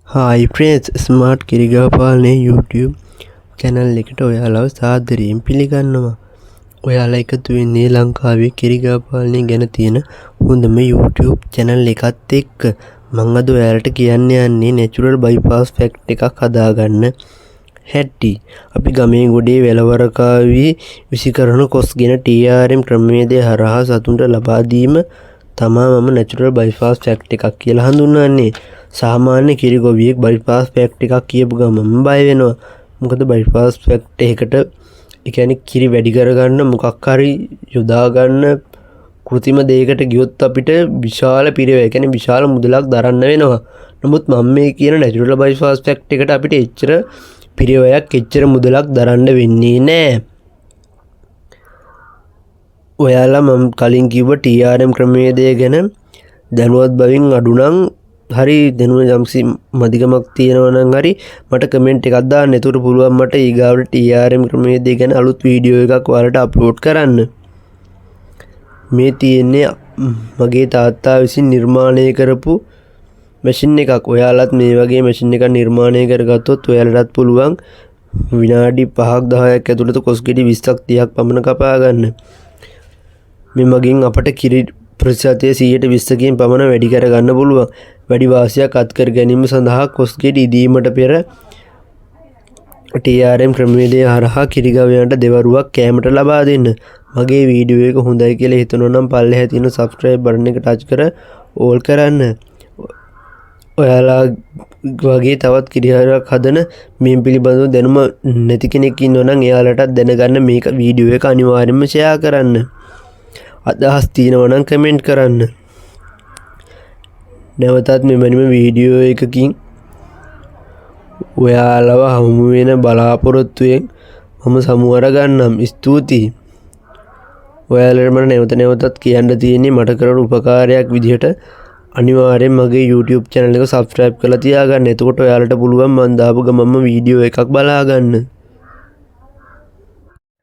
Hi friends smart කිරිගහපාලනේ YouTube channel එකට ඔයාලව සාදරයෙන් පිළිගන්නවා. ඔයාලා එකතු වෙන්නේ ලංකාවේ කිරිගහපාලනේ ගැන තියෙන හොඳම YouTube channel එකත් එක්ක. මම අද ඔයාලට කියන්න යන්නේ natural bypass fact එකක් හදාගන්න හැටි. අපි ගමේ ගොඩේ වෙලවරකාවේ විසිකරන කොස්ගෙන TRM ක්‍රමවේදය හරහා සතුන්ට ලබා දීම තමා මම natural bypass fact එකක් කියලා හඳුන්වන්නේ. සාමාන්‍ය කිරි ගොවියෙක් bypass fact එකක් කියපු ගමන් බය වෙනවා. මොකද bypass fact එකකට ඒ කියන්නේ කිරි වැඩි කරගන්න මොකක් හරි යොදා ගන්න කෘතිම දෙයකට ගියොත් අපිට විශාල පිරිවැය කියන්නේ විශාල මුදලක් දරන්න වෙනවා. නමුත් මම මේ කියන natural bypass fact එකට අපිට එච්චර පිරිවැයක් එච්චර මුදලක් දරන්න වෙන්නේ නැහැ. ඔයාලා මම කලින් කිව්ව TRM ක්‍රමවේදය ගැන දැනුවත් බවින් අඩු නම් හරි දැනුම යම්සි මදිකමක් තියෙනවා නම් හරි මට කමෙන්ට් එකක් දාන්න. එතකොට පුළුවන් මට ඊගාවට TRM ක්‍රමවේදය ගැන අලුත් වීඩියෝ එකක් ඔයාලට අප්ලෝඩ් කරන්න. මේ තියෙන්නේ මගේ තාත්තා විසින් නිර්මාණය කරපු මැෂින් එකක්. ඔයාලත් මේ වගේ මැෂින් එකක් නිර්මාණය කරගත්තොත් ඔයාලටත් පුළුවන් විනාඩි 5ක් 10ක් ඇතුළත කොස් ගෙඩි 20ක් 30ක් පමණ කපා ගන්න. මේ මගින් අපට කිරි ප්‍රතිශතය 120කින් පමණ වැඩි කර ගන්න පුළුවන්. වැඩි වාසියක් අත් කර ගැනීම සඳහා කොස් ගෙඩි ඉදීමට පෙර TRM ක්‍රමවේදය හරහා කිරි ගවයන්ට දෙවරුවක් කෑමට ලබා දෙන්න. මගේ වීඩියෝ එක හොඳයි කියලා හිතනවා නම් පල්ලෙහා තියෙන subscribe button එක touch කර all කරන්න. ඔයාලා වගේ තවත් කිරිහරක් හදන මේ පිළිබඳව දැනුම නැති කෙනෙක් ඉන්නවා නම් එයාලටත් දැනගන්න මේක වීඩියෝ එක අනිවාර්යයෙන්ම share කරන්න. අදහස් තියෙනවා නම් කමෙන්ට් කරන්න. නැවතත් මෙවැනිම වීඩියෝ එකකින් ඔයාලව හමු වෙන බලාපොරොත්තුවෙන් මම සමුවර ගන්නම්. ස්තුතියි. ඔයාලට මම නැවතත් කියන්න තියෙන්නේ මට කරන උපකාරයක් විදිහට අනිවාර්යෙන් මගේ YouTube channel එක subscribe කරලා තියාගන්න. එතකොට ඔයාලට පුළුවන් මම දාපු ගමන්ම වීඩියෝ එකක් බලා ගන්න.